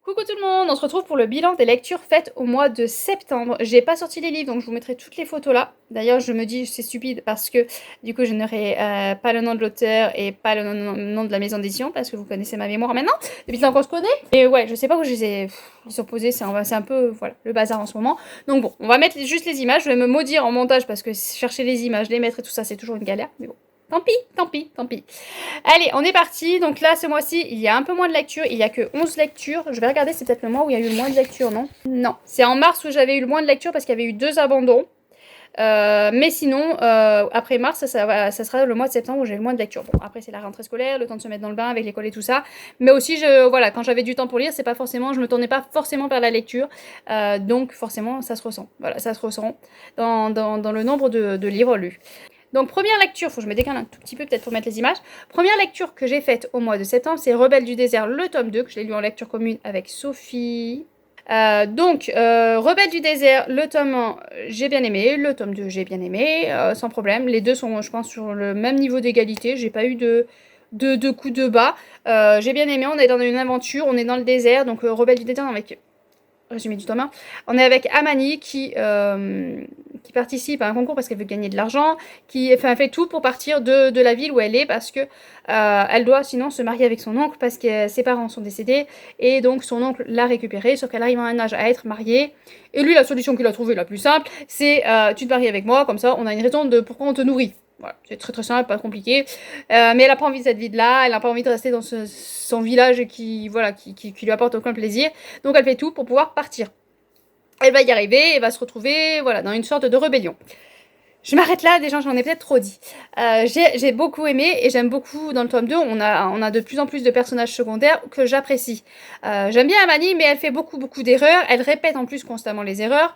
Coucou tout le monde, on se retrouve pour le bilan des lectures faites au mois de septembre. J'ai pas sorti les livres donc je vous mettrai toutes les photos là. D'ailleurs je me dis c'est stupide parce que du coup je n'aurai pas le nom de l'auteur et pas le nom de la maison d'édition parce que vous connaissez ma mémoire maintenant, depuis le temps qu'on se connaît. Et ouais, je sais pas où je les ai posés, c'est un peu voilà, le bazar en ce moment. Donc bon, on va mettre juste les images, je vais me maudire en montage parce que chercher les images, les mettre et tout ça c'est toujours une galère. Mais bon, tant pis, tant pis, tant pis. Allez, on est parti. Donc là, ce mois-ci, il y a un peu moins de lectures. Il y a que 11 lectures. Je vais regarder, c'est peut-être le mois où il y a eu le moins de lectures, non? Non, c'est en mars où j'avais eu le moins de lectures parce qu'il y avait eu 2 abandons. Mais sinon, après mars, ça sera le mois de septembre où j'ai le moins de lectures. Bon, après, c'est la rentrée scolaire, le temps de se mettre dans le bain avec l'école et tout ça. Mais aussi, voilà, quand j'avais du temps pour lire, c'est pas forcément, je me tournais pas forcément vers la lecture. Donc, forcément, ça se ressent. Voilà, ça se ressent dans le nombre de livres lus. Donc première lecture, faut que je me décale un tout petit peu peut-être pour mettre les images. Première lecture que j'ai faite au mois de septembre, c'est Rebelles du désert, le tome 2, que je l'ai lu en lecture commune avec Sophie. Rebelles du désert, le tome 1, j'ai bien aimé, le tome 2, j'ai bien aimé, sans problème. Les deux sont, je pense, sur le même niveau d'égalité, j'ai pas eu de coups de bas. J'ai bien aimé, on est dans une aventure, on est dans le désert, donc Rebelles du désert avec... Résumé du tome 1. On est avec Amani qui participe à un concours parce qu'elle veut gagner de l'argent, qui fait tout pour partir de la ville où elle est parce que elle doit sinon se marier avec son oncle parce que ses parents sont décédés et donc son oncle l'a récupérée, sauf qu'elle arrive à un âge à être mariée. Et lui, la solution qu'il a trouvée la plus simple, c'est tu te maries avec moi, comme ça on a une raison de pourquoi on te nourrit. Voilà, c'est très très simple, pas compliqué. Mais elle n'a pas envie de cette vie-là, elle n'a pas envie de rester dans son village qui lui apporte aucun plaisir. Donc elle fait tout pour pouvoir partir. Elle va y arriver, elle va se retrouver voilà, dans une sorte de rébellion. Je m'arrête là, déjà j'en ai peut-être trop dit. J'ai beaucoup aimé et j'aime beaucoup dans le tome 2, on a de plus en plus de personnages secondaires que j'apprécie. J'aime bien Amani, mais elle fait beaucoup d'erreurs, elle répète en plus constamment les erreurs.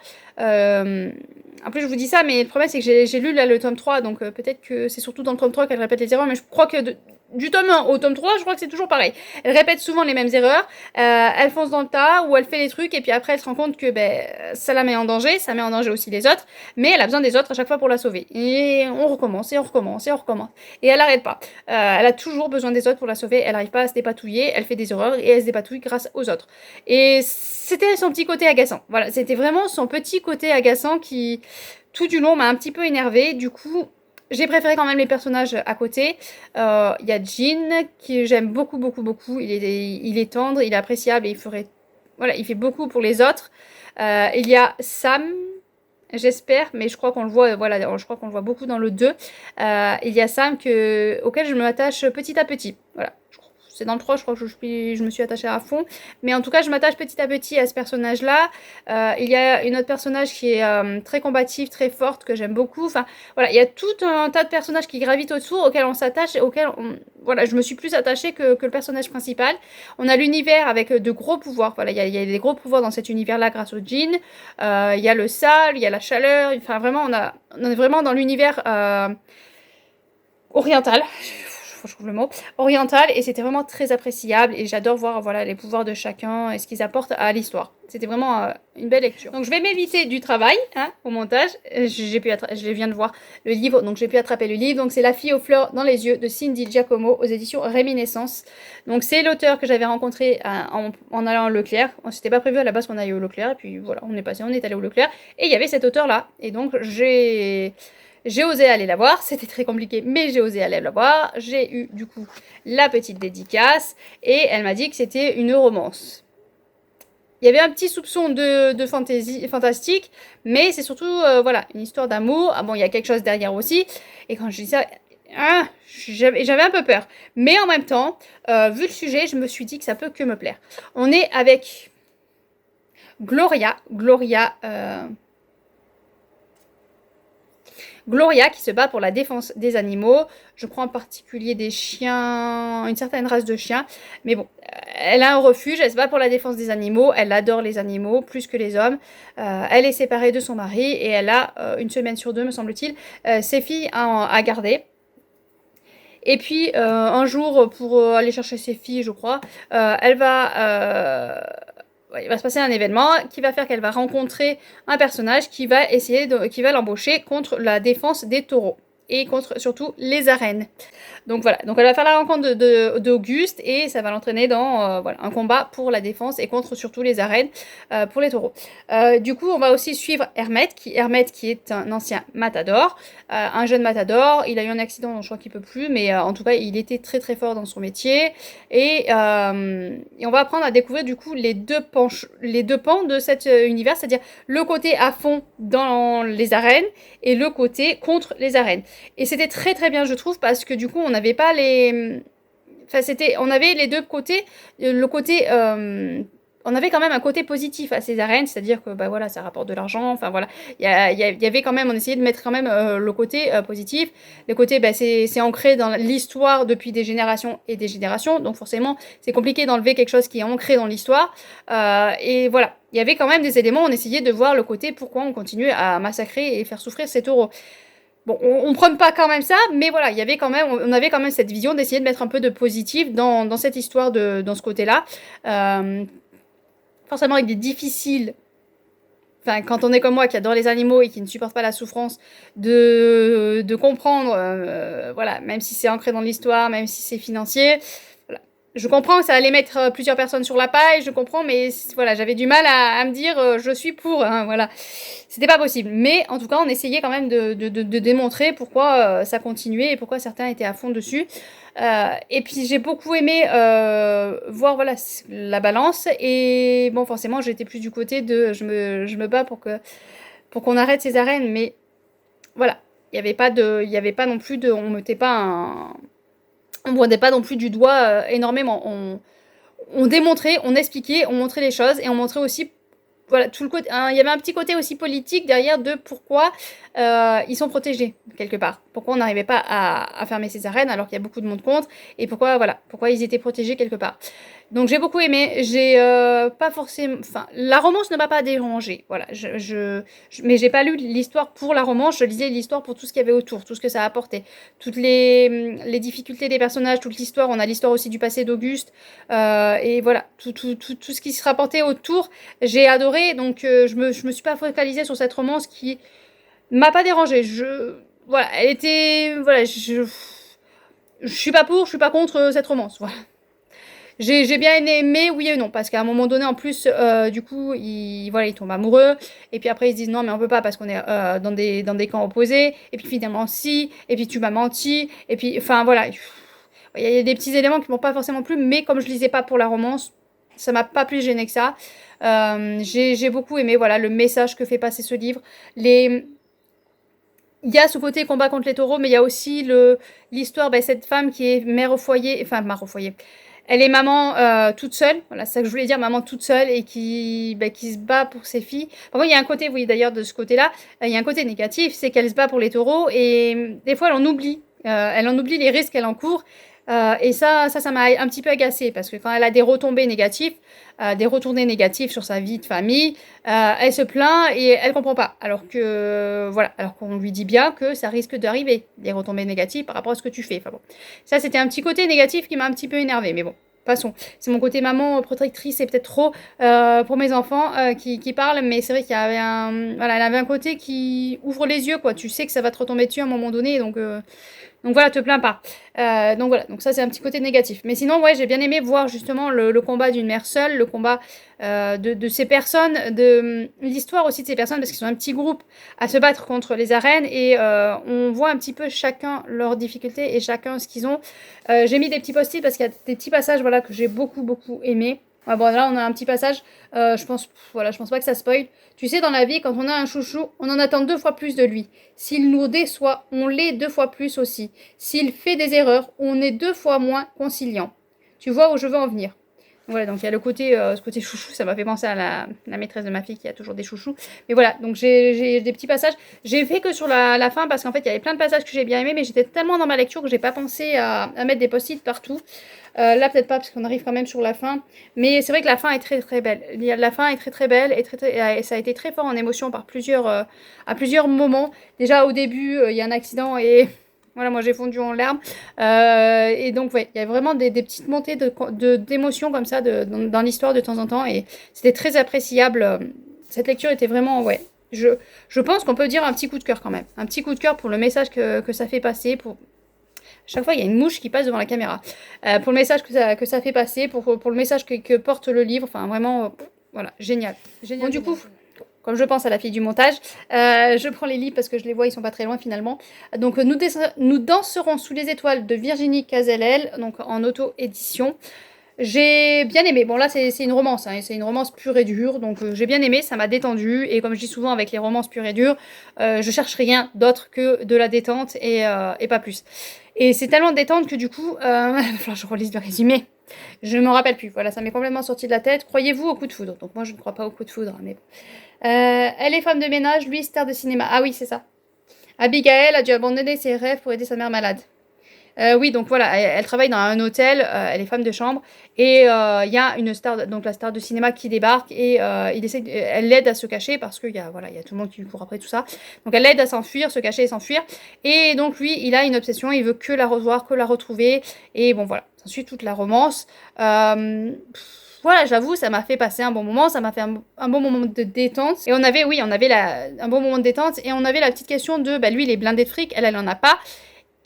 En plus je vous dis ça, mais le problème c'est que j'ai lu là le tome 3, donc peut-être que c'est surtout dans le tome 3 qu'elle répète les erreurs, mais je crois que du tome 1 au tome 3, je crois que c'est toujours pareil. Elle répète souvent les mêmes erreurs, elle fonce dans le tas, ou elle fait les trucs, et puis après elle se rend compte que ça la met en danger, ça met en danger aussi les autres, mais elle a besoin des autres à chaque fois pour la sauver. Et on recommence, et on recommence, et on recommence. Et elle n'arrête pas. Elle a toujours besoin des autres pour la sauver, elle n'arrive pas à se dépatouiller, elle fait des erreurs, et elle se dépatouille grâce aux autres. Et c'était son petit côté agaçant. Voilà, c'était vraiment son petit côté agaçant qui, tout du long, m'a un petit peu énervée. Du coup, j'ai préféré quand même les personnages à côté. Il y a Jean, qui j'aime beaucoup. Il est tendre, il est appréciable et il fait beaucoup pour les autres. Il y a Sam, j'espère, mais je crois qu'on le voit, je crois qu'on le voit beaucoup dans le 2. Il y a Sam auquel je m'attache petit à petit. Voilà. C'est dans le 3, je crois que je me suis attachée à fond. Mais en tout cas, je m'attache petit à petit à ce personnage-là. Il y a une autre personnage qui est très combative, très forte, que j'aime beaucoup. Enfin, voilà, il y a tout un tas de personnages qui gravitent autour, auxquels on s'attache, voilà, je me suis plus attachée que le personnage principal. On a l'univers avec de gros pouvoirs. Voilà, il y a des gros pouvoirs dans cet univers-là grâce au djinn. Il y a le sale, il y a la chaleur. Enfin, vraiment, on est vraiment dans l'univers oriental. Je trouve le mot, oriental, et c'était vraiment très appréciable et j'adore voir voilà, les pouvoirs de chacun et ce qu'ils apportent à l'histoire. C'était vraiment une belle lecture. Donc je vais m'éviter du travail au montage. Je viens de voir le livre, donc j'ai pu attraper le livre. Donc c'est La fille aux fleurs dans les yeux de Cindy Giacomo aux éditions Réminiscence. Donc c'est l'auteur que j'avais rencontré en allant au Leclerc. C'était pas prévu à la base qu'on aille au Leclerc, et puis voilà, on est allé au Leclerc et il y avait cet auteur là. Et donc j'ai osé aller la voir, c'était très compliqué, mais j'ai osé aller la voir. J'ai eu du coup la petite dédicace et elle m'a dit que c'était une romance. Il y avait un petit soupçon de fantastique, mais c'est surtout voilà, une histoire d'amour. Ah bon, il y a quelque chose derrière aussi. Et quand je dis ça, j'avais un peu peur. Mais en même temps, vu le sujet, je me suis dit que ça peut que me plaire. On est avec Gloria qui se bat pour la défense des animaux, je crois en particulier des chiens, une certaine race de chiens, mais bon, elle a un refuge, elle se bat pour la défense des animaux, elle adore les animaux plus que les hommes, elle est séparée de son mari et elle a une semaine sur 2, me semble-t-il, ses filles à garder. Et puis un jour, pour aller chercher ses filles, je crois, il va se passer un événement qui va faire qu'elle va rencontrer un personnage qui va l'embaucher contre la défense des taureaux et contre surtout les arènes. Donc voilà, donc elle va faire la rencontre d'Auguste et ça va l'entraîner dans voilà, un combat pour la défense et contre surtout les arènes pour les taureaux. Du coup, on va aussi suivre Hermet qui est un ancien matador, un jeune matador. Il a eu un accident, donc je crois qu'il peut plus, mais en tout cas, il était très très fort dans son métier. Et on va apprendre à découvrir du coup les deux pans de cet univers, c'est-à-dire le côté à fond dans les arènes et le côté contre les arènes. Et c'était très très bien, je trouve, parce que du coup, on n'avait pas les... Enfin, on avait les deux côtés. Le côté... on avait quand même un côté positif à ces arènes, c'est-à-dire que bah voilà, ça rapporte de l'argent. Enfin voilà, il y avait quand même, on essayait de mettre quand même le côté positif. Le côté, bah, c'est ancré dans l'histoire depuis des générations et des générations, donc forcément, c'est compliqué d'enlever quelque chose qui est ancré dans l'histoire. Et voilà, il y avait quand même des éléments. On essayait de voir le côté pourquoi on continuait à massacrer et faire souffrir ces taureaux. Bon, on prône pas quand même ça, mais voilà, il y avait quand même, on avait quand même cette vision d'essayer de mettre un peu de positif dans cette histoire dans ce côté-là. Forcément, il est difficile, enfin, quand on est comme moi qui adore les animaux et qui ne supporte pas la souffrance, de comprendre, voilà, même si c'est ancré dans l'histoire, même si c'est financier. Voilà. Je comprends que ça allait mettre plusieurs personnes sur la paille, je comprends, mais voilà, j'avais du mal à me dire je suis pour, hein, voilà. C'était pas possible. Mais en tout cas, on essayait quand même de démontrer pourquoi ça continuait et pourquoi certains étaient à fond dessus. Et puis j'ai beaucoup aimé voir voilà, la balance. Et bon, forcément, j'étais plus du côté de je me bats pour qu'on arrête ces arènes. Mais voilà, il y avait pas non plus de. On mettait pas un. On pointait pas non plus du doigt énormément. On démontrait, on expliquait, on montrait les choses et on montrait aussi voilà, tout le côté, il y avait un petit côté aussi politique derrière de pourquoi ils sont protégés quelque part. Pourquoi on n'arrivait pas à fermer ces arènes alors qu'il y a beaucoup de monde contre et pourquoi voilà, pourquoi ils étaient protégés quelque part. Donc j'ai beaucoup aimé. J'ai pas forcément, enfin la romance ne m'a pas dérangée. Voilà, mais j'ai pas lu l'histoire pour la romance. Je lisais l'histoire pour tout ce qu'il y avait autour, tout ce que ça apportait, toutes les difficultés des personnages, toute l'histoire. On a l'histoire aussi du passé d'Auguste et voilà tout ce qui se rapportait autour. J'ai adoré. Donc je me suis pas focalisée sur cette romance qui m'a pas dérangée. Voilà, elle était voilà je suis pas pour, je suis pas contre cette romance. Voilà. J'ai bien aimé, oui et non, parce qu'à un moment donné, en plus, du coup, voilà, ils tombent amoureux, et puis après, ils se disent non, mais on peut pas parce qu'on est dans des camps opposés, et puis finalement, si, et puis tu m'as menti, et puis, enfin, voilà. Il y a des petits éléments qui m'ont pas forcément plu, mais comme je lisais pas pour la romance, ça m'a pas plus gêné que ça. J'ai beaucoup aimé, voilà, le message que fait passer ce livre. Il y a ce côté combat contre les taureaux, mais il y a aussi l'histoire, ben, cette femme qui est mère au foyer, enfin, mère au foyer. Elle est maman toute seule, voilà, c'est ça que je voulais dire, maman toute seule et qui se bat pour ses filles. Enfin, il y a un côté, oui, d'ailleurs, de ce côté-là, il y a un côté négatif, c'est qu'elle se bat pour les taureaux et des fois, elle en oublie les risques qu'elle encourt. Et ça m'a un petit peu agacée parce que quand elle a des retombées négatives, des retournées négatives sur sa vie de famille, elle se plaint et elle comprend pas. Alors que, voilà, alors qu'on lui dit bien que ça risque d'arriver, des retombées négatives par rapport à ce que tu fais. Enfin bon, ça c'était un petit côté négatif qui m'a un petit peu énervée, mais bon. Passons. C'est mon côté maman protectrice et peut-être trop pour mes enfants qui parlent, mais c'est vrai qu'il y avait voilà, elle avait un côté qui ouvre les yeux, quoi. Tu sais que ça va te retomber dessus à un moment donné, donc voilà, te plains pas. Donc voilà, donc ça c'est un petit côté négatif. Mais sinon, ouais, j'ai bien aimé voir justement le combat d'une mère seule, le combat de ces personnes, l'histoire aussi de ces personnes, parce qu'ils sont un petit groupe à se battre contre les arènes et on voit un petit peu chacun leurs difficultés et chacun ce qu'ils ont. J'ai mis des petits post-it parce qu'il y a des petits passages voilà, que j'ai beaucoup aimé. Ah bon, là, on a un petit passage. Je pense pas que ça spoil. Tu sais, dans la vie, quand on a un chouchou, on en attend 2 fois plus de lui. S'il nous déçoit, on l'est 2 fois plus aussi. S'il fait des erreurs, on est 2 fois moins conciliant. Tu vois où je veux en venir. Voilà, donc il y a ce côté chouchou, ça m'a fait penser à la maîtresse de ma fille qui a toujours des chouchous. Mais voilà, donc j'ai des petits passages. J'ai fait que sur la fin parce qu'en fait il y avait plein de passages que j'ai bien aimés, mais j'étais tellement dans ma lecture que j'ai pas pensé à mettre des post-it partout. Là peut-être pas parce qu'on arrive quand même sur la fin, mais c'est vrai que la fin est très belle. La fin est très belle et ça a été très fort en émotion par à plusieurs moments. Déjà au début il y a un accident et voilà, moi j'ai fondu en larmes. Et donc, ouais, il y a vraiment des petites montées d'émotions comme ça dans l'histoire de temps en temps. Et c'était très appréciable. Cette lecture était vraiment, ouais. Je pense qu'on peut dire un petit coup de cœur quand même. Un petit coup de cœur pour le message que ça fait passer. Chaque fois, il y a une mouche qui passe devant la caméra. Pour le message que ça fait passer, pour le message que porte le livre, enfin vraiment, voilà, génial. Bon, du coup, comme je pense à la fille du montage, je prends les livres parce que je les vois, ils sont pas très loin finalement. Donc nous danserons sous les étoiles de Virginie Cazellel, donc en auto-édition. J'ai bien aimé. Bon là c'est une romance, hein, c'est une romance pure et dure, donc j'ai bien aimé, ça m'a détendu. Et comme je dis souvent avec les romances pures et dures, je cherche rien d'autre que de la détente et pas plus. Et c'est tellement détente que du coup, je relise le résumé. Je ne me rappelle plus. Voilà, ça m'est complètement sorti de la tête. Croyez-vous au coup de foudre? Donc moi je ne crois pas au coup de foudre, mais bon. Elle est femme de ménage, lui star de cinéma. Ah oui, c'est ça. Abigail a dû abandonner ses rêves pour aider sa mère malade. Oui, donc voilà, elle travaille dans un hôtel, elle est femme de chambre, et il y a une star, donc la star de cinéma qui débarque, et elle l'aide à se cacher parce qu'il y a, voilà, il y a tout le monde qui lui court après tout ça. Donc elle l'aide à s'enfuir, se cacher et s'enfuir. Et donc lui, il a une obsession, il veut que la revoir, que la retrouver. Et bon voilà, ça suit toute la romance. Voilà, j'avoue, ça m'a fait passer un bon moment, ça m'a fait un bon moment de détente. Et on avait un bon moment de détente, et on avait la petite question de, lui, il est blindé de fric, elle en a pas.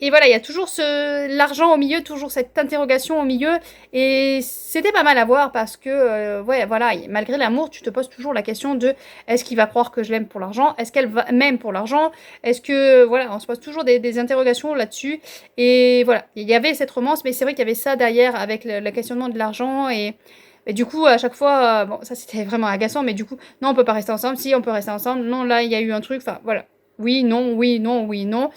Et voilà, il y a toujours l'argent au milieu, toujours cette interrogation au milieu. Et c'était pas mal à voir parce que, ouais, voilà, malgré l'amour, tu te poses toujours la question de est-ce qu'il va croire que je l'aime pour l'argent? Est-ce qu'elle m'aime pour l'argent? Est-ce que, voilà, on se pose toujours des interrogations là-dessus. Et voilà, il y avait cette romance, mais c'est vrai qu'il y avait ça derrière avec le questionnement de l'argent. Et du coup, à chaque fois, bon, ça c'était vraiment agaçant, mais du coup, non, on peut pas rester ensemble. Si, on peut rester ensemble. Non, là, il y a eu un truc, enfin, voilà. Oui, non, oui, non, oui, non.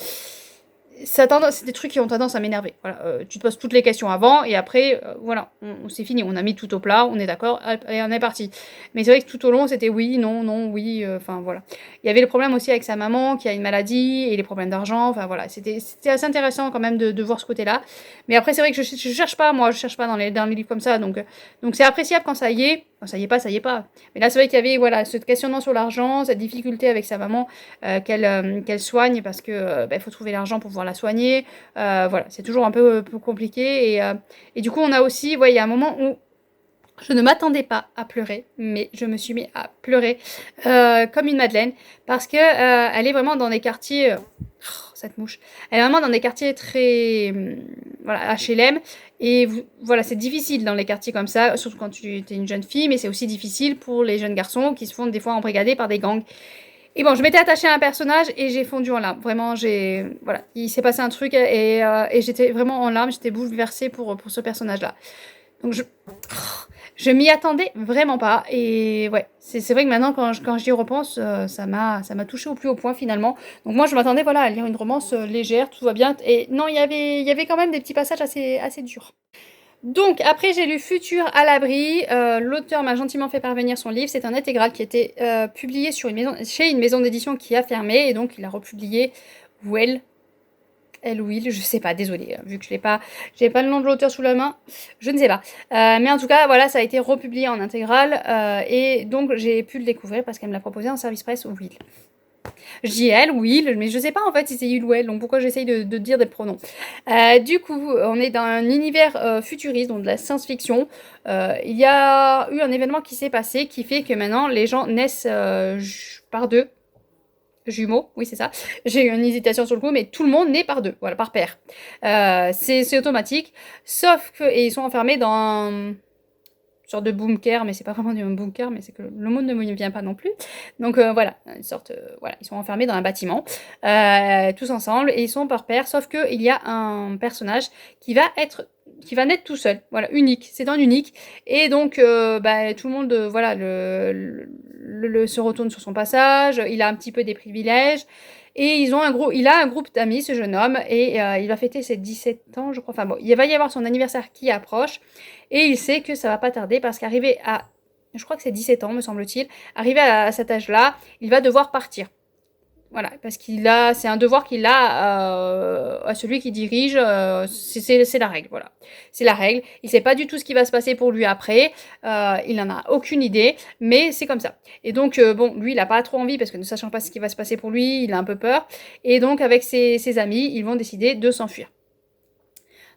C'est des trucs qui ont tendance à m'énerver. Voilà, tu te poses toutes les questions avant et après, voilà, c'est fini. On a mis tout au plat, on est d'accord, et on est parti. Mais c'est vrai que tout au long, c'était oui, non, non, oui, enfin voilà. Il y avait le problème aussi avec sa maman qui a une maladie et les problèmes d'argent. Enfin voilà, c'était assez intéressant quand même de voir ce côté-là. Mais après, c'est vrai que je cherche pas, moi, je cherche pas dans les livres comme ça. Donc c'est appréciable quand ça y est. Quand ça y est pas, ça y est pas. Mais là, c'est vrai qu'il y avait voilà, ce questionnement sur l'argent, cette difficulté avec sa maman qu'elle soigne parce que faut trouver l'argent pour pouvoir la soigner. Voilà, c'est toujours un peu compliqué. Et du coup, on a aussi, ouais, il y a un moment où je ne m'attendais pas à pleurer, mais je me suis mis à pleurer comme une madeleine parce que elle est vraiment dans des quartiers. Cette mouche. Elle est vraiment dans des quartiers très voilà, HLM. Et voilà, c'est difficile dans les quartiers comme ça, surtout quand tu es une jeune fille, mais c'est aussi difficile pour les jeunes garçons qui se font des fois embrigader par des gangs. Et bon, je m'étais attachée à un personnage et j'ai fondu en larmes. Vraiment, voilà, il s'est passé un truc et j'étais vraiment en larmes, j'étais bouleversée pour ce personnage-là. Donc je m'y attendais vraiment pas. Et ouais, c'est vrai que maintenant, quand j'y repense, ça m'a touchée au plus haut point finalement. Donc moi, je m'attendais voilà, à lire une romance légère, tout va bien. Et non, il y avait quand même des petits passages assez durs. Donc, après, j'ai lu Futur à l'abri. L'auteur m'a gentiment fait parvenir son livre. C'est un intégral qui était publié chez une maison d'édition qui a fermé. Et donc, il a republié Well. Elle ou il, je sais pas, désolée, vu que j'ai pas le nom de l'auteur sous la main, je ne sais pas. Mais en tout cas, voilà, ça a été republié en intégral. Et donc, j'ai pu le découvrir parce qu'elle me l'a proposé en service presse Will. Je dis elle ou il, mais je sais pas en fait si c'est il ou elle, donc pourquoi j'essaye de dire des pronoms. Du coup, on est dans un univers futuriste, donc de la science-fiction. Il y a eu un événement qui s'est passé qui fait que maintenant les gens naissent par deux. Jumeaux, oui c'est ça. J'ai eu une hésitation sur le coup, mais tout le monde naît par deux, voilà, par paire. C'est automatique, sauf que et ils sont enfermés dans sorte de bunker, mais c'est pas vraiment un bunker, mais c'est que le mot ne me vient pas non plus. Donc voilà, une sorte, voilà, ils sont enfermés dans un bâtiment, tous ensemble, et ils sont par paire, sauf qu'il y a un personnage qui va naître tout seul, voilà, unique, c'est un unique, et donc tout le monde, voilà, se retourne sur son passage, il a un petit peu des privilèges, et il a un groupe d'amis, ce jeune homme, et il va fêter ses 17 ans, je crois. Enfin bon, il va y avoir son anniversaire qui approche, et il sait que ça va pas tarder, parce qu'arrivé à, je crois que c'est 17 ans, me semble-t-il, arrivé à cet âge-là, il va devoir partir. Voilà, parce c'est un devoir qu'il a à celui qui dirige, c'est la règle, voilà. C'est la règle. Il sait pas du tout ce qui va se passer pour lui après, il n'en a aucune idée, mais c'est comme ça. Et donc, bon, lui, il a pas trop envie, parce que ne sachant pas ce qui va se passer pour lui, il a un peu peur. Et donc, avec ses amis, ils vont décider de s'enfuir.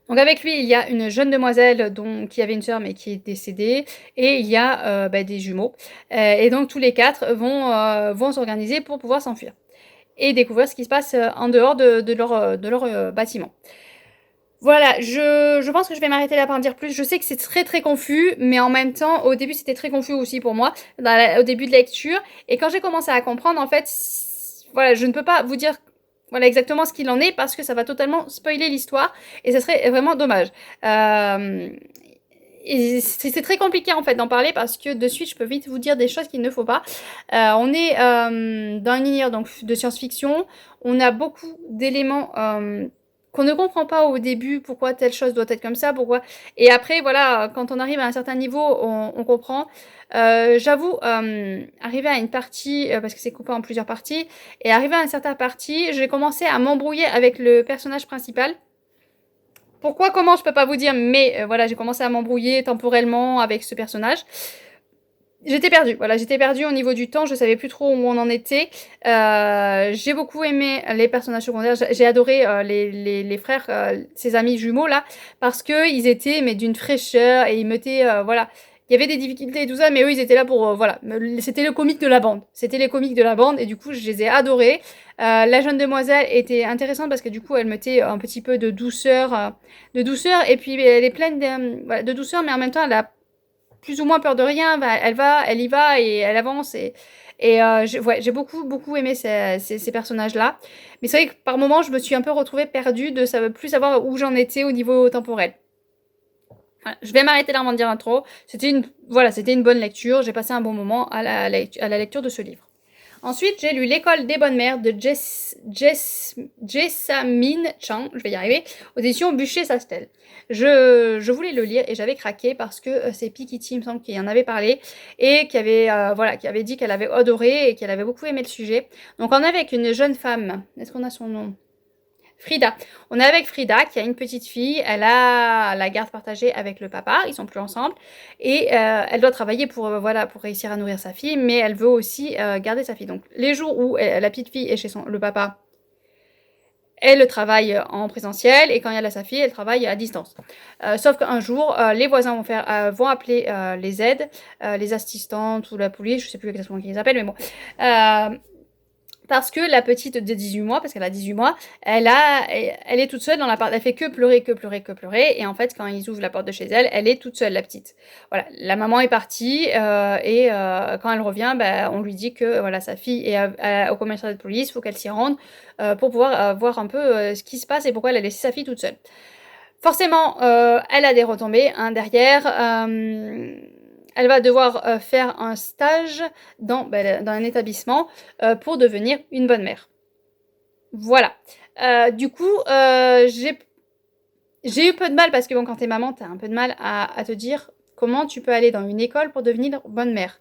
Donc avec lui, il y a une jeune demoiselle qui avait une sœur mais qui est décédée, et il y a des jumeaux. Et donc tous les quatre vont s'organiser pour pouvoir s'enfuir et découvrir ce qui se passe en dehors de leur bâtiment. Voilà, je pense que je vais m'arrêter là pour en dire plus. Je sais que c'est très très confus, mais en même temps, au début c'était très confus aussi pour moi, au début de lecture. Et quand j'ai commencé à comprendre, en fait, voilà, je ne peux pas vous dire voilà exactement ce qu'il en est parce que ça va totalement spoiler l'histoire et ça serait vraiment dommage. Euh, et c'est très compliqué en fait d'en parler parce que de suite je peux vite vous dire des choses qu'il ne faut pas. On est dans un univers donc de science-fiction. On a beaucoup d'éléments qu'on ne comprend pas au début pourquoi telle chose doit être comme ça, pourquoi. Et après voilà, quand on arrive à un certain niveau, on comprend. J'avoue, arriver à une partie, parce que c'est coupé en plusieurs parties, et arriver à une certaine partie, j'ai commencé à m'embrouiller avec le personnage principal. Pourquoi, comment, je peux pas vous dire, mais voilà, j'ai commencé à m'embrouiller temporellement avec ce personnage. J'étais perdue, voilà, j'étais perdue au niveau du temps, je savais plus trop où on en était. J'ai beaucoup aimé les personnages secondaires, j'ai adoré les frères, ses amis jumeaux là, parce que ils étaient mais d'une fraîcheur et ils mettaient, voilà, il y avait des difficultés et tout ça, mais eux ils étaient là pour, voilà, c'était le comique de la bande, c'était les comiques de la bande et du coup je les ai adorés. La jeune demoiselle était intéressante parce que du coup elle mettait un petit peu de douceur et puis elle est pleine voilà, de douceur, mais en même temps elle a plus ou moins peur de rien, elle y va et elle avance ouais, j'ai beaucoup beaucoup aimé ces personnages-là. Mais c'est vrai que par moments je me suis un peu retrouvée perdue de savoir plus savoir où j'en étais au niveau temporel. Voilà, je vais m'arrêter là avant de dire un trop. C'était une bonne lecture, j'ai passé un bon moment à la lecture de ce livre. Ensuite, j'ai lu L'école des bonnes mères de Jessamine Chang, je vais y arriver, aux éditions Bûcher-Sastel. Je voulais le lire et j'avais craqué parce que c'est Piketty, il me semble, qui en avait parlé et voilà, qui avait dit qu'elle avait adoré et qu'elle avait beaucoup aimé le sujet. Donc on est avec une jeune femme, est-ce qu'on a son nom? Frida. On est avec Frida qui a une petite fille, elle a la garde partagée avec le papa, ils sont plus ensemble et elle doit travailler pour voilà pour réussir à nourrir sa fille, mais elle veut aussi garder sa fille. Donc les jours où la petite fille est chez le papa, elle travaille en présentiel et quand elle a sa fille, elle travaille à distance. Sauf qu'un jour, les voisins vont appeler les aides, les assistantes ou la police, je sais plus exactement qui les appelle, mais bon. Parce que la petite de 18 mois, parce qu'elle a 18 mois, elle est toute seule dans l'appart. Elle fait que pleurer, que pleurer, que pleurer. Et en fait, quand ils ouvrent la porte de chez elle, elle est toute seule, la petite. Voilà, la maman est partie quand elle revient, bah, on lui dit que voilà, sa fille est au commissariat de police, il faut qu'elle s'y rende pour pouvoir voir un peu ce qui se passe et pourquoi elle a laissé sa fille toute seule. Forcément, elle a des retombées derrière. Elle va devoir faire un stage dans un établissement pour devenir une bonne mère. Voilà. Du coup, j'ai eu peu de mal parce que bon, quand t'es maman, t'as un peu de mal à te dire comment tu peux aller dans une école pour devenir bonne mère.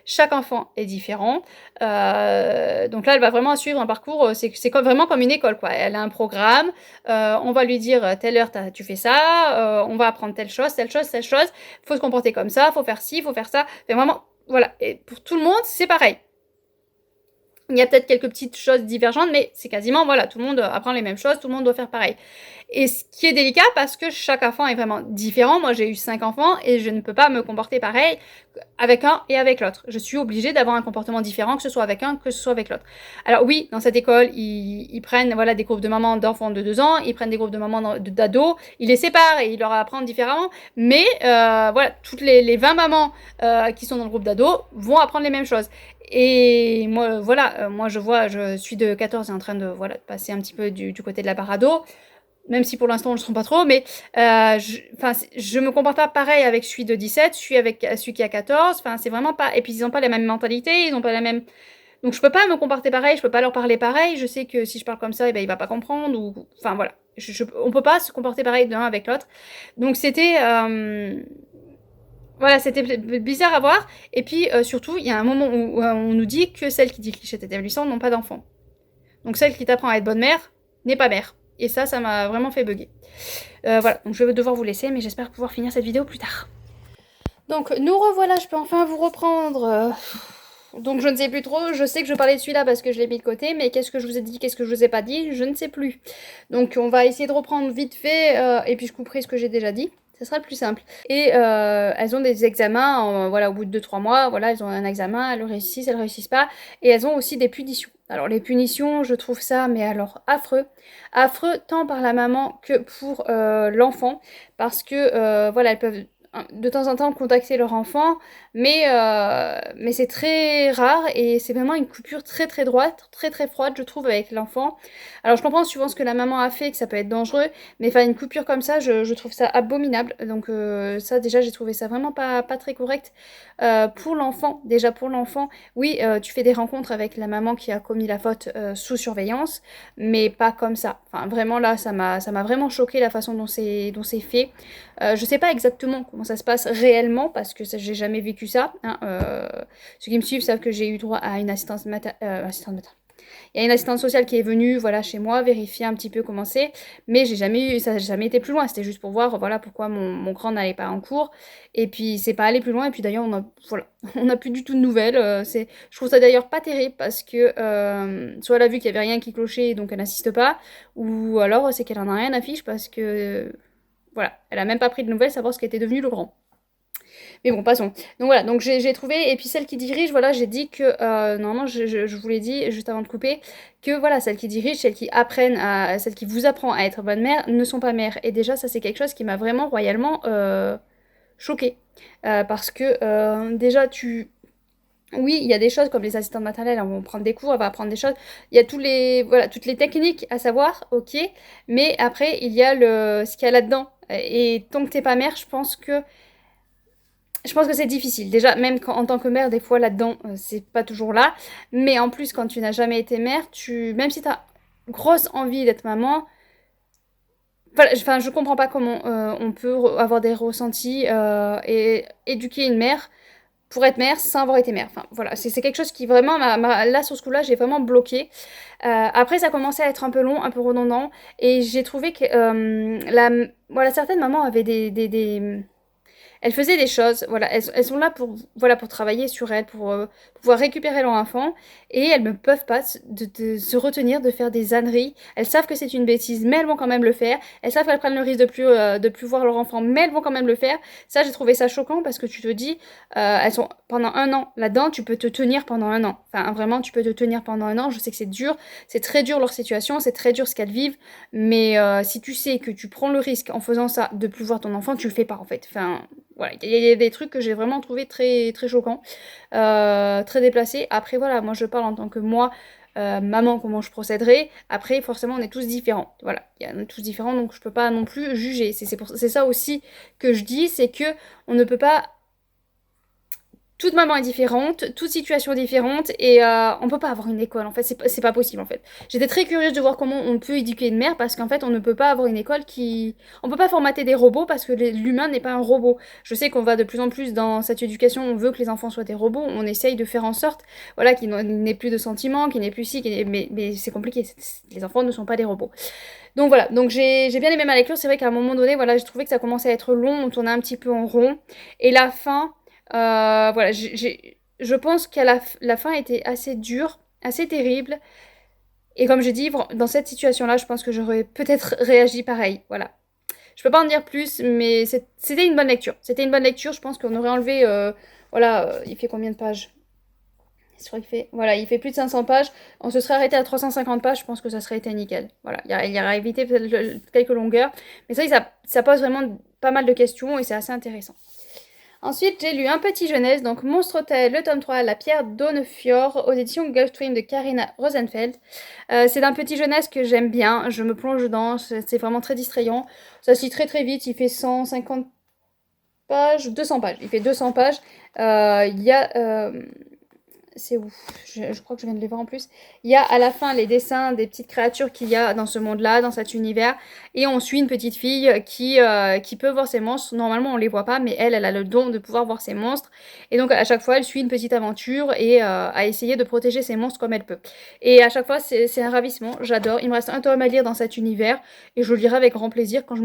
Chaque enfant est différent. Donc là, elle va vraiment suivre un parcours, c'est vraiment comme une école, quoi. Elle a un programme, on va lui dire telle heure tu fais ça, on va apprendre telle chose, telle chose, telle chose. Il faut se comporter comme ça, il faut faire ci, il faut faire ça. Mais vraiment, voilà. Et pour tout le monde, c'est pareil. Il y a peut-être quelques petites choses divergentes, mais c'est quasiment, voilà, tout le monde apprend les mêmes choses, tout le monde doit faire pareil. Et ce qui est délicat parce que chaque enfant est vraiment différent. Moi, j'ai eu 5 enfants et je ne peux pas me comporter pareil avec un et avec l'autre. Je suis obligée d'avoir un comportement différent, que ce soit avec un, que ce soit avec l'autre. Alors oui, dans cette école, ils prennent voilà, des groupes de mamans d'enfants de 2 ans, ils prennent des groupes de mamans d'ados, ils les séparent et ils leur apprennent différemment. Mais voilà, toutes les 20 mamans qui sont dans le groupe d'ados vont apprendre les mêmes choses. Et moi, voilà, moi je suis de 14 et en train de, voilà, de passer un petit peu du côté de la barre ado, même si pour l'instant on ne le sent pas trop, mais je me comporte pas pareil avec celui de 17, je suis avec celui qui a 14, enfin c'est vraiment pas, et puis ils n'ont pas la même mentalité, ils n'ont pas la même, donc je peux pas me comporter pareil, je peux pas leur parler pareil, je sais que si je parle comme ça, eh ben, il va pas comprendre, ou, enfin voilà, on peut pas se comporter pareil de l'un avec l'autre, donc c'était, voilà, c'était bizarre à voir. Et puis surtout, il y a un moment où on nous dit que celles qui dirigent cet établissement n'ont pas d'enfants. Donc celle qui t'apprend à être bonne mère n'est pas mère. Et ça m'a vraiment fait bugger. Voilà, donc je vais devoir vous laisser, mais j'espère pouvoir finir cette vidéo plus tard. Donc nous revoilà, je peux enfin vous reprendre. Donc je ne sais plus trop, je sais que je parlais de celui-là parce que je l'ai mis de côté, mais qu'est-ce que je vous ai dit, qu'est-ce que je vous ai pas dit, je ne sais plus. Donc on va essayer de reprendre vite fait, et puis je couperai ce que j'ai déjà dit. Ça sera le plus simple. Et elles ont des examens, voilà, au bout de 2-3 mois, voilà, elles ont un examen, elles réussissent pas. Et elles ont aussi des punitions. Alors les punitions, je trouve ça, mais alors affreux. Affreux tant par la maman que pour l'enfant. Parce que, voilà, elles peuvent de temps en temps contacter leur enfant, mais c'est très rare et c'est vraiment une coupure très très droite, très très froide, je trouve, avec l'enfant. Alors je comprends souvent ce que la maman a fait, que ça peut être dangereux, mais enfin une coupure comme ça, je trouve ça abominable. Donc ça déjà j'ai trouvé ça vraiment pas très correct pour l'enfant. Déjà pour l'enfant, oui tu fais des rencontres avec la maman qui a commis la faute sous surveillance, mais pas comme ça. Enfin vraiment là ça m'a vraiment choqué la façon dont c'est fait. Je sais pas exactement comment ça se passe réellement parce que j'ai jamais vécu ça. Hein, ceux qui me suivent savent que j'ai eu droit à une assistante maternelle. Il y a une assistante sociale qui est venue, voilà, chez moi, vérifier un petit peu comment c'est, mais ça n'a jamais été plus loin. C'était juste pour voir, voilà, pourquoi mon grand n'allait pas en cours. Et puis c'est pas allé plus loin. Et puis d'ailleurs, voilà, on n'a plus du tout de nouvelles. Je trouve ça d'ailleurs pas terrible parce que soit elle a vu qu'il y avait rien qui clochait, donc elle n'insiste pas, ou alors c'est qu'elle en a rien à fiche parce que voilà, elle a même pas pris de nouvelles, savoir ce qu'était devenu le grand. Mais bon, passons. Donc voilà, donc j'ai trouvé, et puis celle qui dirige, voilà, j'ai dit que, normalement, je vous l'ai dit juste avant de couper, que voilà, celles qui dirigent, celles qui vous apprend à être bonne mère, ne sont pas mères. Et déjà, ça c'est quelque chose qui m'a vraiment royalement choquée. Parce que déjà, oui, il y a des choses comme les assistantes maternelles, elles vont prendre des cours, elle va apprendre des choses. Il y a voilà, toutes les techniques à savoir, ok. Mais après, il y a ce qu'il y a là-dedans. Et tant que t'es pas mère, je pense que c'est difficile. Déjà, même en tant que mère, des fois là-dedans, c'est pas toujours là. Mais en plus, quand tu n'as jamais été mère, même si tu as grosse envie d'être maman, voilà, enfin, je comprends pas comment on peut avoir des ressentis et éduquer une mère pour être mère sans avoir été mère. Enfin, voilà, c'est quelque chose qui vraiment, là, sur ce coup-là, j'ai vraiment bloqué. Après, ça commençait à être un peu long, un peu redondant. Et j'ai trouvé que voilà, certaines mamans avaient elles faisaient des choses, voilà, elles sont là pour travailler sur elles, pour pouvoir récupérer leur enfant, et elles ne peuvent pas de se retenir de faire des âneries. Elles savent que c'est une bêtise, mais elles vont quand même le faire. Elles savent qu'elles prennent le risque de plus voir leur enfant, mais elles vont quand même le faire. Ça, j'ai trouvé ça choquant parce que tu te dis, elles sont pendant un an là-dedans, tu peux te tenir pendant un an. Enfin, vraiment, tu peux te tenir pendant un an. Je sais que c'est dur, c'est très dur leur situation, c'est très dur ce qu'elles vivent, mais si tu sais que tu prends le risque en faisant ça de plus voir ton enfant, tu le fais pas en fait. Enfin, voilà, il y a des trucs que j'ai vraiment trouvé très, très choquants, très déplacés. Après, voilà, moi je parle en tant que moi, maman, comment je procéderais. Après, forcément, on est tous différents. Voilà, on est tous différents, donc je peux pas non plus juger. C'est ça aussi que je dis, c'est que on ne peut pas toute maman est différente, toute situation est différente et on peut pas avoir une école en fait, c'est pas possible en fait. J'étais très curieuse de voir comment on peut éduquer une mère parce qu'en fait on ne peut pas avoir une école on peut pas formater des robots parce que l'humain n'est pas un robot. Je sais qu'on va de plus en plus dans cette éducation, on veut que les enfants soient des robots, on essaye de faire en sorte voilà, qu'il n'ait plus de sentiments, qu'il n'ait plus ci, mais c'est compliqué, les enfants ne sont pas des robots. Donc voilà, donc j'ai bien aimé ma lecture, c'est vrai qu'à un moment donné, voilà, j'ai trouvé que ça commençait à être long, on tournait un petit peu en rond et la fin voilà, je pense qu'à la fin était assez dure, assez terrible. Et comme j'ai dit, dans cette situation-là, je pense que j'aurais peut-être réagi pareil. Voilà. Je peux pas en dire plus, mais c'était une bonne lecture. C'était une bonne lecture. Je pense qu'on aurait enlevé. Voilà, il fait combien de pages? Je crois qu'il fait. Voilà, il fait plus de 500 pages. On se serait arrêté à 350 pages. Je pense que ça serait été nickel. Voilà, il y aurait évité peut-être quelques longueurs. Mais c'est vrai que ça pose vraiment pas mal de questions et c'est assez intéressant. Ensuite, j'ai lu Un petit jeunesse, donc Monstre Hôtel, le tome 3, La pierre d'Aunefjord, aux éditions Gulfstream de Karina Rosenfeld. C'est d'un petit jeunesse que j'aime bien, je me plonge dedans, c'est vraiment très distrayant. Ça se lit très très vite, il fait 150 pages, 200 pages, il fait 200 pages. Il y a c'est où je crois que je viens de les voir en plus. Il y a à la fin les dessins des petites créatures qu'il y a dans ce monde-là, dans cet univers. Et on suit une petite fille qui peut voir ces monstres. Normalement, on les voit pas, mais elle a le don de pouvoir voir ces monstres. Et donc, à chaque fois, elle suit une petite aventure et à essayer de protéger ces monstres comme elle peut. Et à chaque fois, c'est un ravissement. J'adore. Il me reste un tome à lire dans cet univers. Et je le lirai avec grand plaisir quand je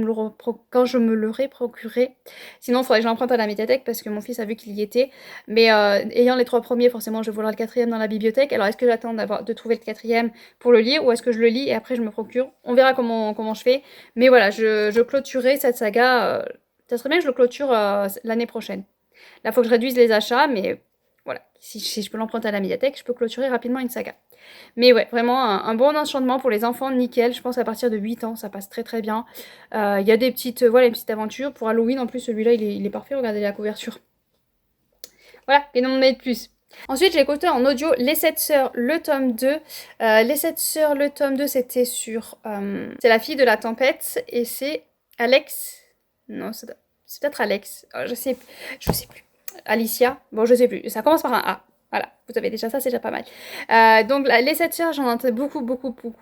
me l'aurai procuré. Sinon, il faudrait que je l'emprunte à la médiathèque parce que mon fils a vu qu'il y était. Mais ayant les 3 premiers, forcément, je vais vouloir le 4e dans la bibliothèque. Alors, est-ce que j'attends de trouver le 4e pour le lire ou est-ce que je le lis et après je me procure? On verra comment je fais. Mais voilà, je clôturerai cette saga Ça serait bien que je le clôture l'année prochaine. Là, il faut que je réduise les achats, mais voilà, si je peux l'emprunter à la médiathèque, je peux clôturer rapidement une saga. Mais ouais, vraiment un bon enchantement pour les enfants, nickel. Je pense à partir de 8 ans, ça passe très très bien. Il y a des petites, voilà, une petite aventure. Pour Halloween, en plus, celui-là, il est parfait. Regardez la couverture. Voilà, et non de plus. Ensuite, j'ai écouté en audio Les 7 Sœurs, le tome 2. Les 7 Sœurs, le tome 2, c'était sur... c'est la fille de la tempête, et c'est Alex... Non, c'est peut-être Alex. Je sais plus. Alicia. Bon, je sais plus. Ça commence par un A. Voilà, vous avez déjà ça, c'est déjà pas mal. Donc, les 7 sœurs, j'en entends beaucoup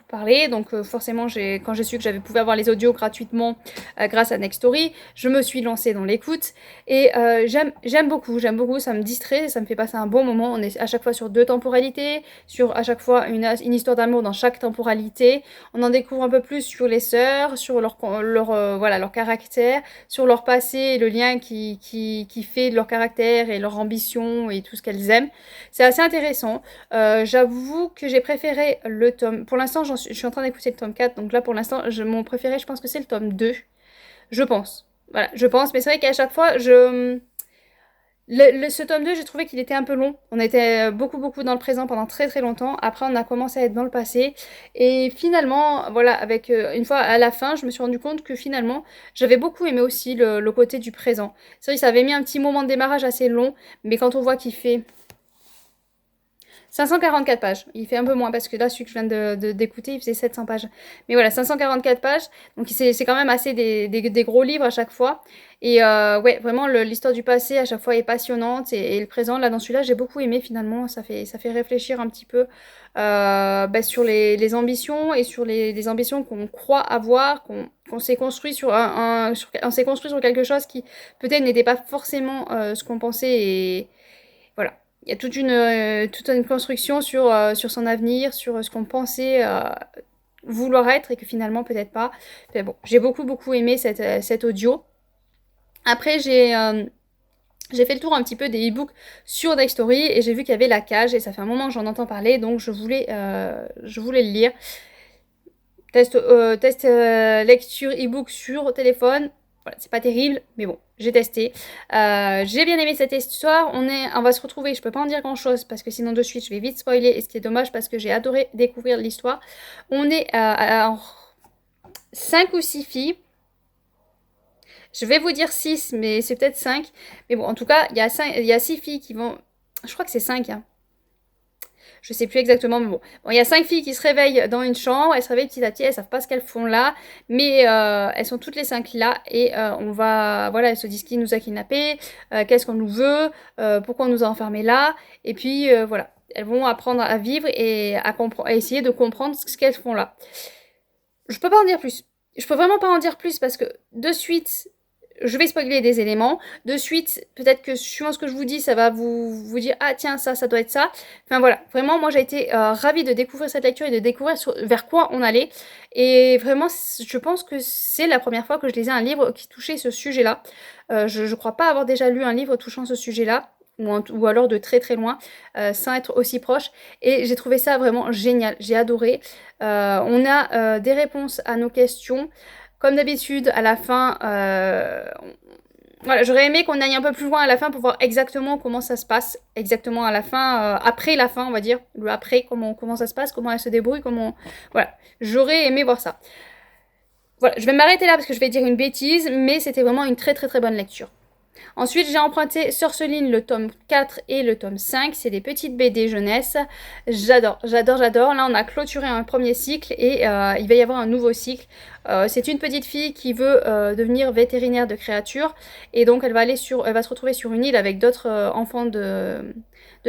parler. Donc, forcément, quand j'ai su que j'avais pu avoir les audios gratuitement grâce à Nextory, je me suis lancée dans l'écoute. Et j'aime beaucoup, ça me distrait, ça me fait passer un bon moment. On est à chaque fois sur 2 temporalités, sur à chaque fois une histoire d'amour dans chaque temporalité. On en découvre un peu plus sur les sœurs, sur leur caractère, sur leur passé, le lien qui fait de leur caractère et leur ambition et tout ce qu'elles aiment. C'est assez intéressant. J'avoue que j'ai préféré le tome... Pour l'instant, je suis en train d'écouter le tome 4. Donc là, pour l'instant, mon préféré, je pense que c'est le tome 2. Je pense. Voilà, je pense. Mais c'est vrai qu'à chaque fois, ce tome 2, j'ai trouvé qu'il était un peu long. On était beaucoup dans le présent pendant très très longtemps. Après, on a commencé à être dans le passé. Et finalement, voilà, avec une fois à la fin, je me suis rendu compte que finalement, j'avais beaucoup aimé aussi le côté du présent. C'est vrai que ça avait mis un petit moment de démarrage assez long. Mais quand on voit qu'il fait 544 pages. Il fait un peu moins parce que là, celui que je viens d'écouter, il faisait 700 pages. Mais voilà, 544 pages. Donc c'est quand même assez des gros livres à chaque fois. Et ouais, vraiment, l'histoire du passé à chaque fois est passionnante. Et le présent, là, dans celui-là, j'ai beaucoup aimé finalement. Ça fait réfléchir un petit peu sur les ambitions et sur les ambitions qu'on croit avoir, qu'on s'est construit on s'est construit sur quelque chose qui peut-être n'était pas forcément ce qu'on pensait. Et voilà. Il y a toute une construction sur son avenir, sur ce qu'on pensait vouloir être et que finalement peut-être pas. Mais bon, j'ai beaucoup aimé cet audio. Après, j'ai fait le tour un petit peu des e-books sur Nextory et j'ai vu qu'il y avait La Cage et ça fait un moment que j'en entends parler, donc je voulais le lire. Test lecture e-book sur téléphone. Voilà, c'est pas terrible, mais bon, j'ai testé. J'ai bien aimé cette histoire. On va se retrouver, je peux pas en dire grand chose parce que sinon de suite je vais vite spoiler et ce qui est dommage parce que j'ai adoré découvrir l'histoire. On est à 5 ou 6 filles. Je vais vous dire 6, mais c'est peut-être 5. Mais bon, en tout cas, il y a 6 filles qui vont... Je crois que c'est 5, hein. Je sais plus exactement, mais bon. Il y a 5 filles qui se réveillent dans une chambre, elles se réveillent petit à petit, elles savent pas ce qu'elles font là, mais elles sont toutes les 5 là, et voilà, elles se disent qui nous a kidnappés, qu'est-ce qu'on nous veut, pourquoi on nous a enfermés là, et puis voilà. Elles vont apprendre à vivre et à essayer de comprendre ce qu'elles font là. Je peux pas en dire plus. Je peux vraiment pas en dire plus parce que de suite, je vais spoiler des éléments. De suite, peut-être que suivant ce que je vous dis, ça va vous dire ah tiens, ça doit être ça. Enfin voilà, vraiment, moi j'ai été ravie de découvrir cette lecture et de découvrir vers quoi on allait. Et vraiment, je pense que c'est la première fois que je lisais un livre qui touchait ce sujet-là. Je crois pas avoir déjà lu un livre touchant ce sujet-là. Ou alors de très très loin, sans être aussi proche. Et j'ai trouvé ça vraiment génial, j'ai adoré. On a des réponses à nos questions. Comme d'habitude, à la fin, voilà, j'aurais aimé qu'on aille un peu plus loin à la fin pour voir exactement comment ça se passe. Exactement à la fin, après la fin, on va dire. Le après, comment ça se passe, comment elle se débrouille, Voilà, j'aurais aimé voir ça. Voilà, je vais m'arrêter là parce que je vais dire une bêtise, mais c'était vraiment une très très très bonne lecture. Ensuite, j'ai emprunté Sorceline, le tome 4 et le tome 5. C'est des petites BD jeunesse. J'adore. Là, on a clôturé un premier cycle et il va y avoir un nouveau cycle. C'est une petite fille qui veut devenir vétérinaire de créatures. Et donc, elle va se retrouver sur une île avec d'autres enfants de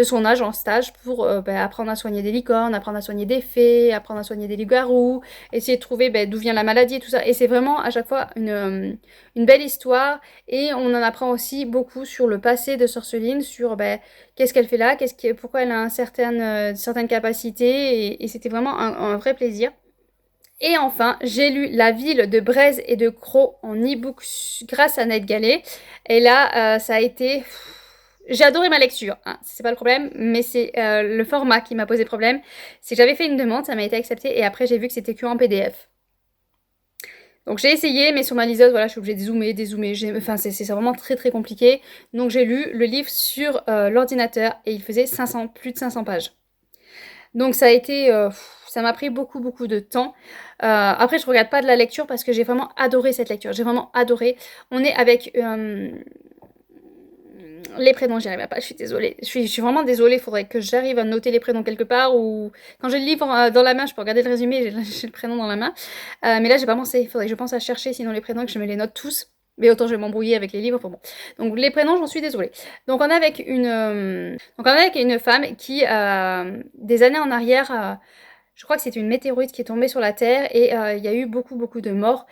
son âge en stage pour apprendre à soigner des licornes, apprendre à soigner des fées, apprendre à soigner des loups-garous, essayer de trouver d'où vient la maladie, tout ça. Et c'est vraiment à chaque fois une belle histoire. Et on en apprend aussi beaucoup sur le passé de Sorceline, sur qu'est-ce qu'elle fait là, pourquoi elle a certaines capacités. Et c'était vraiment un vrai plaisir. Et enfin, j'ai lu La ville de Braise et de Croc en e-book grâce à Ned Gallet. Et là, ça a été... J'ai adoré ma lecture, hein, c'est pas le problème, mais c'est le format qui m'a posé problème. C'est que j'avais fait une demande, ça m'a été accepté, et après j'ai vu que c'était que en PDF. Donc j'ai essayé, mais sur ma liseuse, voilà, je suis obligée de zoomer, dézoomer. Enfin, c'est vraiment très très compliqué. Donc j'ai lu le livre sur l'ordinateur et il faisait 500, plus de 500 pages. Donc ça a été, ça m'a pris beaucoup beaucoup de temps. Après je regarde pas de la lecture parce que j'ai vraiment adoré cette lecture. J'ai vraiment adoré. On est avec les prénoms, j'y arrive pas, je suis désolée. Je suis vraiment désolée, il faudrait que j'arrive à noter les prénoms quelque part ou quand j'ai le livre dans la main, je peux regarder le résumé, j'ai le prénom dans la main. Mais là, j'ai pas pensé, il faudrait que je pense à chercher sinon les prénoms que je me les note tous. Mais autant je vais m'embrouiller avec les livres, bon. Donc les prénoms, j'en suis désolée. Donc on est avec une femme qui, des années en arrière, je crois que c'est une météorite qui est tombée sur la Terre et il y a eu beaucoup beaucoup de morts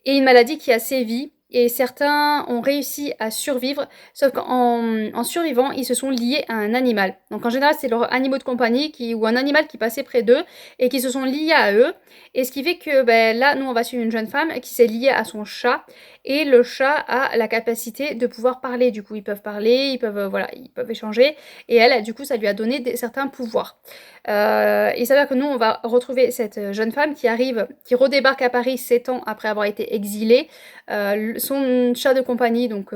et une maladie qui a sévi et certains ont réussi à survivre, sauf qu'en survivant, ils se sont liés à un animal. Donc en général, c'est leurs animaux de compagnie ou un animal qui passait près d'eux et qui se sont liés à eux. Et ce qui fait que là, nous, on va suivre une jeune femme qui s'est liée à son chat. Et le chat a la capacité de pouvoir parler. Du coup, ils peuvent parler, ils peuvent, voilà, ils peuvent échanger. Et elle, du coup, ça lui a donné certains pouvoirs. Il s'avère que nous, on va retrouver cette jeune femme qui redébarque à Paris 7 ans après avoir été exilée. Son chat de compagnie donc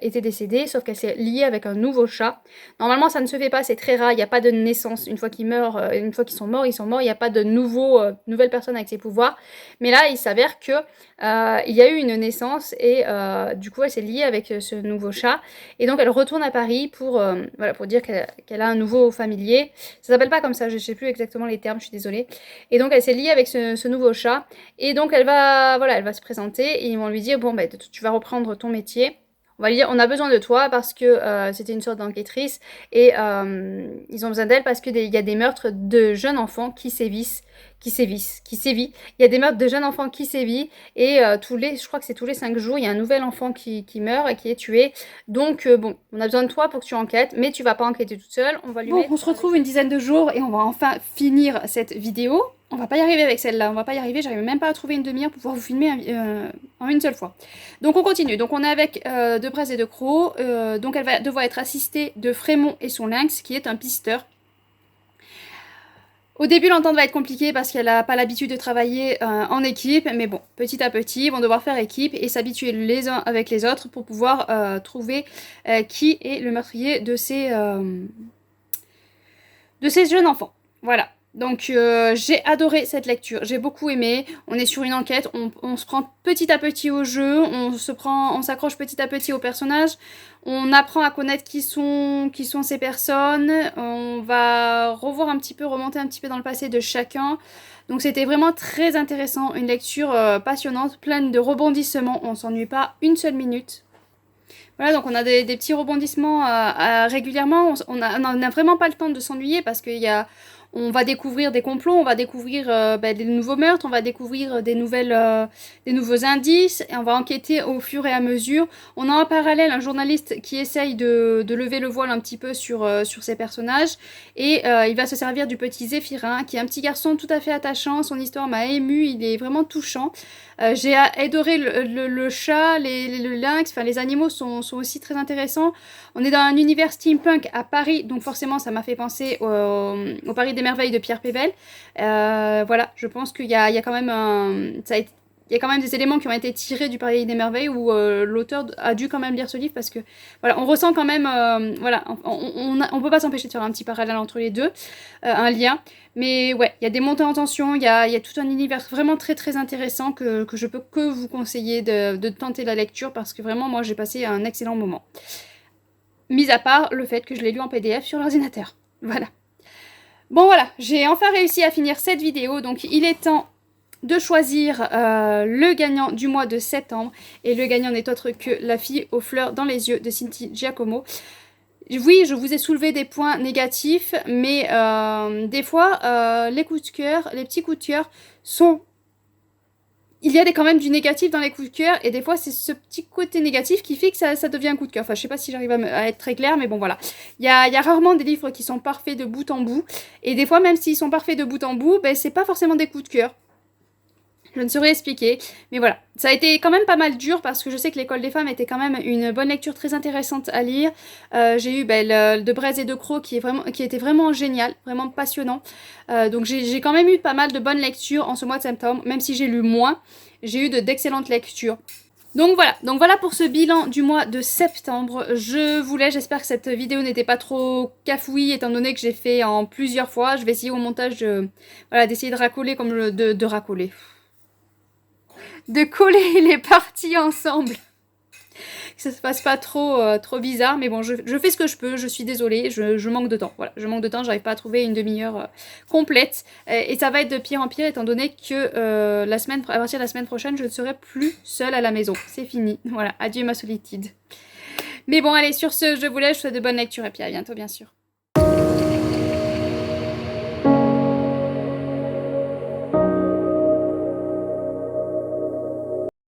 était décédé, sauf qu'elle s'est liée avec un nouveau chat. Normalement, ça ne se fait pas, c'est très rare. Il n'y a pas de naissance. Une fois qu'ils meurent, une fois qu'ils sont morts, ils sont morts. Il n'y a pas de nouvelle personne avec ses pouvoirs. Mais là, il s'avère que il y a eu une naissance et du coup, elle s'est liée avec ce nouveau chat. Et donc, elle retourne à Paris pour voilà, pour dire qu'elle a un nouveau familier. Ça s'appelle pas comme ça. Je sais plus exactement les termes. Je suis désolée. Et donc, elle s'est liée avec ce nouveau chat. Et donc, elle va se présenter et ils vont lui dire bon, ben, tu vas reprendre ton métier. On va lui dire on a besoin de toi parce que c'était une sorte d'enquêtrice et ils ont besoin d'elle parce qu'il y a des meurtres de jeunes enfants qui sévissent. Il y a des meurtres de jeunes enfants qui sévissent et je crois que c'est tous les 5 jours, il y a un nouvel enfant qui meurt et qui est tué. Donc bon, on a besoin de toi pour que tu enquêtes, mais tu vas pas enquêter toute seule. On se retrouve une dizaine de jours et on va enfin finir cette vidéo. On va pas y arriver avec celle-là, on va pas y arriver, j'arrive même pas à trouver une demi-heure pour pouvoir vous filmer en une seule fois. Donc on continue, donc on est avec De Bresse et De Croo, donc elle va devoir être assistée de Frémont et son lynx qui est un pisteur. Au début, l'entente va être compliquée parce qu'elle n'a pas l'habitude de travailler en équipe, mais bon, petit à petit, ils vont devoir faire équipe et s'habituer les uns avec les autres pour pouvoir trouver qui est le meurtrier de ces jeunes enfants. Voilà. Donc j'ai adoré cette lecture, j'ai beaucoup aimé. On est sur une enquête, on se prend petit à petit au jeu, on s'accroche petit à petit aux personnages, on apprend à connaître qui sont ces personnes, on va remonter un petit peu dans le passé de chacun. Donc c'était vraiment très intéressant, une lecture passionnante, pleine de rebondissements, on s'ennuie pas une seule minute. Voilà, donc on a des petits rebondissements régulièrement. On a vraiment pas le temps de s'ennuyer parce on va découvrir des complots, on va découvrir des nouveaux meurtres, on va découvrir des nouveaux indices et on va enquêter au fur et à mesure. On a en parallèle un journaliste qui essaye de lever le voile un petit peu sur ces personnages et il va se servir du petit Zéphirin qui est un petit garçon tout à fait attachant. Son histoire m'a émue, il est vraiment touchant. J'ai adoré le chat, le lynx, enfin les animaux sont aussi très intéressants. On est dans un univers steampunk à Paris, donc forcément ça m'a fait penser au Paris des Merveilles de Pierre Pével. Voilà, je pense qu'il y a quand même il y a quand même des éléments qui ont été tirés du Paris des Merveilles où l'auteur a dû quand même lire ce livre parce que voilà, on ressent quand même voilà, on peut pas s'empêcher de faire un petit parallèle entre les deux, un lien. Mais ouais, il y a des montées en tension, il y a tout un univers vraiment très très intéressant que je peux que vous conseiller de tenter la lecture parce que vraiment moi j'ai passé un excellent moment. Mis à part le fait que je l'ai lu en PDF sur l'ordinateur. Voilà. Bon voilà, j'ai enfin réussi à finir cette vidéo, donc il est temps de choisir le gagnant du mois de septembre. Et le gagnant n'est autre que La fille aux fleurs dans les yeux de Cindy Giacomo. Oui, je vous ai soulevé des points négatifs, mais des fois, les coups de cœur, les petits coups de cœur sont... Il y a quand même du négatif dans les coups de cœur, et des fois, c'est ce petit côté négatif qui fait que ça devient un coup de cœur. Enfin, je sais pas si j'arrive à être très claire, mais bon, voilà. Il y a rarement des livres qui sont parfaits de bout en bout, et des fois, même s'ils sont parfaits de bout en bout, ben, c'est pas forcément des coups de cœur. Je ne saurais expliquer, mais voilà. Ça a été quand même pas mal dur parce que je sais que l'école des femmes était quand même une bonne lecture très intéressante à lire. J'ai eu De Braise et de Croc qui était vraiment génial, vraiment passionnant. Donc j'ai quand même eu pas mal de bonnes lectures en ce mois de septembre, même si j'ai lu moins, j'ai eu d'excellentes lectures. Donc voilà pour ce bilan du mois de septembre. Je voulais, j'espère que cette vidéo n'était pas trop cafouille étant donné que j'ai fait en plusieurs fois. Je vais essayer au montage voilà, d'essayer de racoler de racoler. De coller les parties ensemble. Que ça se passe pas trop bizarre, mais bon, je fais ce que je peux, je suis désolée, je manque de temps. Voilà, je manque de temps, j'arrive pas à trouver une demi-heure complète. Et ça va être de pire en pire, étant donné que à partir de la semaine prochaine, je ne serai plus seule à la maison. C'est fini. Voilà, adieu ma solitude. Mais bon, allez, sur ce, je vous laisse, je vous souhaite de bonnes lectures et puis à bientôt, bien sûr.